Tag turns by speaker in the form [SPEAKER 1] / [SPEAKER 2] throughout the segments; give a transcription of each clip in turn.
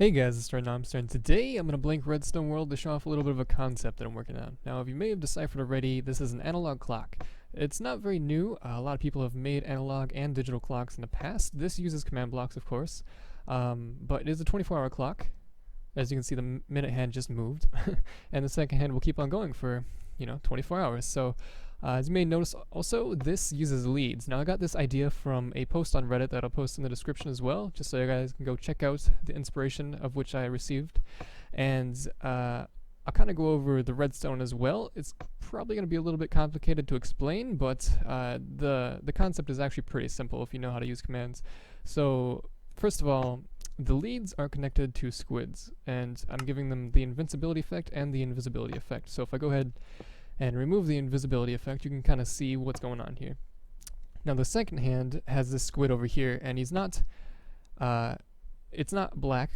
[SPEAKER 1] Hey guys, it's Nomster, and today I'm going to blink Redstone World to show off a little bit of a concept that I'm working on. Now, if you may have deciphered already, this is an analog clock. It's not very new. A lot of people have made analog and digital clocks in the past. This uses command blocks, of course, but it is a 24-hour clock. As you can see, the minute hand just moved, and the second hand will keep on going for, 24 hours. So, as you may notice, also, this uses leads. Now, I got this idea from a post on Reddit that I'll post in the description as well, just so you guys can go check out the inspiration of which I received. And I'll kind of go over the redstone as well. It's probably going to be a little bit complicated to explain, but the concept is actually pretty simple if you know how to use commands. So, first of all, the leads are connected to squids, and I'm giving them the invincibility effect and the invisibility effect. So if I go ahead and remove the invisibility effect, you can kind of see what's going on here. Now the second hand has this squid over here, and he's not, it's not black.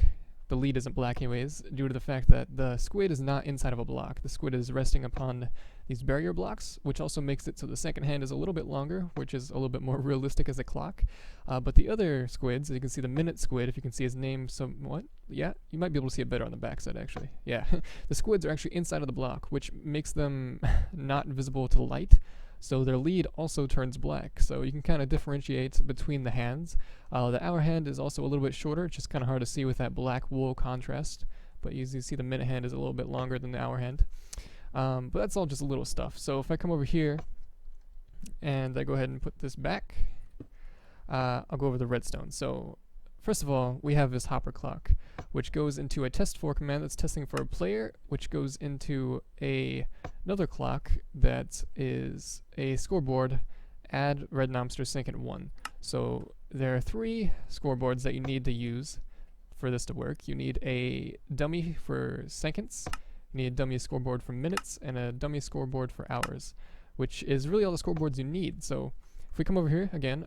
[SPEAKER 1] The lead isn't black anyways, due to the fact that the squid is not inside of a block. The squid is resting upon these barrier blocks, which also makes it so the second hand is a little bit longer, which is a little bit more realistic as a clock. But the other squids, you can see the minute squid, if you can see his name somewhat. Yeah, you might be able to see it better on the backside actually. Yeah, the squids are actually inside of the block, which makes them not visible to light. So their lead also turns black, so you can kind of differentiate between the hands. The hour hand is also a little bit shorter, it's just kind of hard to see with that black wool contrast, but you see the minute hand is a little bit longer than the hour hand. But that's all just little stuff. So if I come over here and I go ahead and put this back, I'll go over the redstone. So first of all, we have this hopper clock, which goes into a test for command that's testing for a player, which goes into another clock that is a scoreboard, add red Nomster second 1. So there are 3 scoreboards that you need to use for this to work. You need a dummy for seconds, you need a dummy scoreboard for minutes, and a dummy scoreboard for hours, which is really all the scoreboards you need. So if we come over here again,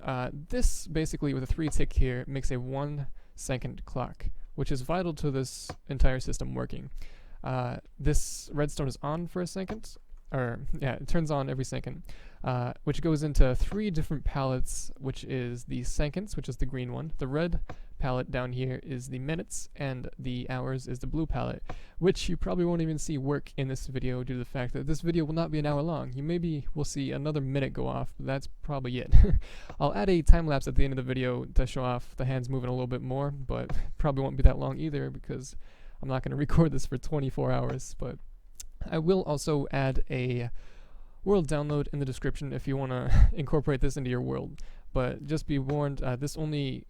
[SPEAKER 1] this basically with a 3 tick here makes a 1 second clock, which is vital to this entire system working. This redstone is on for a second, or yeah, it turns on every second, which goes into 3 different pallets, which is the seconds, which is the green one. The red pallet down here is the minutes, and the hours is the blue pallet, which you probably won't even see work in this video due to the fact that this video will not be an hour long. You maybe will see another minute go off, but that's probably it. I'll add a time lapse at the end of the video to show off the hands moving a little bit more, but probably won't be that long either because I'm not going to record this for 24 hours, but I will also add a world download in the description if you want to incorporate this into your world. But just be warned, this only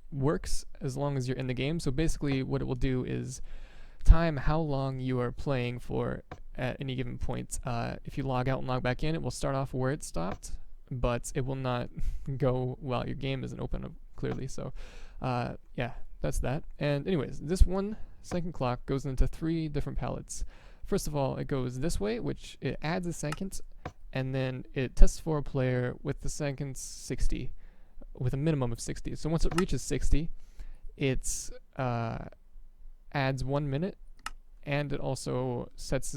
[SPEAKER 1] works as long as you're in the game. So basically what it will do is time how long you are playing for at any given point. If you log out and log back in, it will start off where it stopped, but it will not go while your game isn't open clearly. So yeah, that's that. And anyways, this 1 second clock goes into 3 different pallets. First of all, it goes this way, which it adds a second, and then it tests for a player with the seconds 60, with a minimum of 60. So once it reaches 60, it adds 1 minute, and it also sets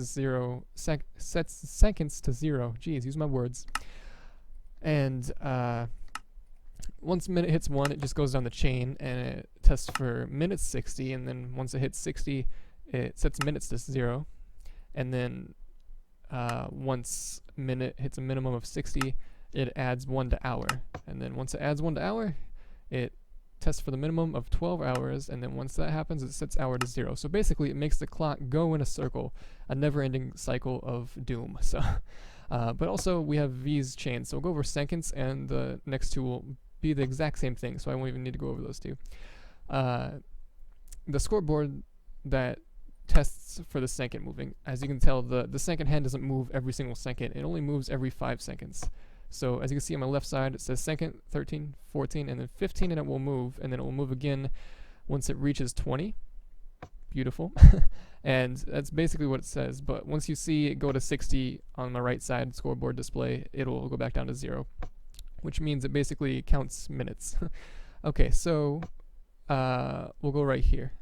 [SPEAKER 1] seconds to 0. Jeez, use my words. And once minute hits 1, it just goes down the chain, and it tests for minutes 60, and then once it hits 60, it sets minutes to 0. And then once minute hits a minimum of 60, it adds 1 to hour. And then once it adds 1 to hour, it tests for the minimum of 12 hours. And then once that happens, it sets hour to 0. So basically, it makes the clock go in a circle, a never-ending cycle of doom. So, but also, we have these chains. So we'll go over seconds, and the next 2 will be the exact same thing. So I won't even need to go over those 2. The scoreboard that tests for the second moving. As you can tell, the second hand doesn't move every single second. It only moves every 5 seconds. So as you can see on my left side, it says second, 13, 14, and then 15, and it will move, and then it will move again once it reaches 20. Beautiful. And that's basically what it says. But once you see it go to 60 on my right side scoreboard display, it'll go back down to 0, which means it basically counts minutes. Okay, so we'll go right here.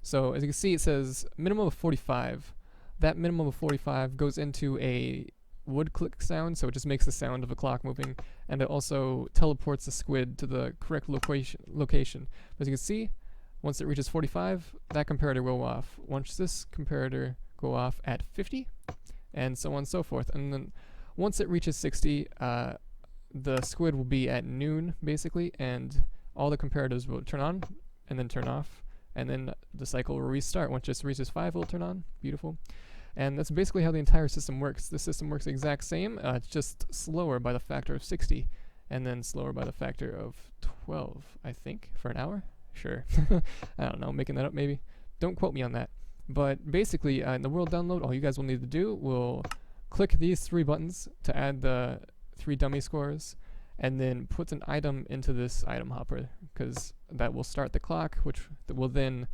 [SPEAKER 1] So as you can see, it says minimum of 45. That minimum of 45 goes into a wood click sound, so it just makes the sound of a clock moving, and it also teleports the squid to the correct location. As you can see, Once it reaches 45, that comparator will go off. Once this comparator go off at 50, and so on and so forth. And then once it reaches 60, the squid will be at noon, basically, and all the comparators will turn on and then turn off, and then the cycle will restart. Once it reaches 5, it will turn on. Beautiful. And that's basically how the entire system works. The system works the exact same, it's just slower by the factor of 60, and then slower by the factor of 12, I think, for an hour? Sure. I don't know, making that up maybe. Don't quote me on that. But basically, in the world download, all you guys will need to do will click these 3 buttons to add the 3 dummy scores, and then put an item into this item hopper, because that will start the clock, which will then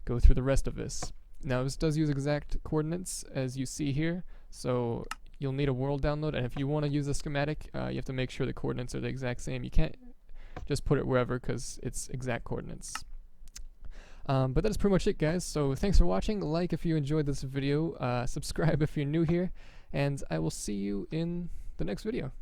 [SPEAKER 1] go through the rest of this. Now, this does use exact coordinates, as you see here, so you'll need a world download, and if you want to use a schematic, you have to make sure the coordinates are the exact same. You can't just put it wherever, because it's exact coordinates. But that is pretty much it, guys, so thanks for watching. Like if you enjoyed this video, subscribe if you're new here, and I will see you in the next video.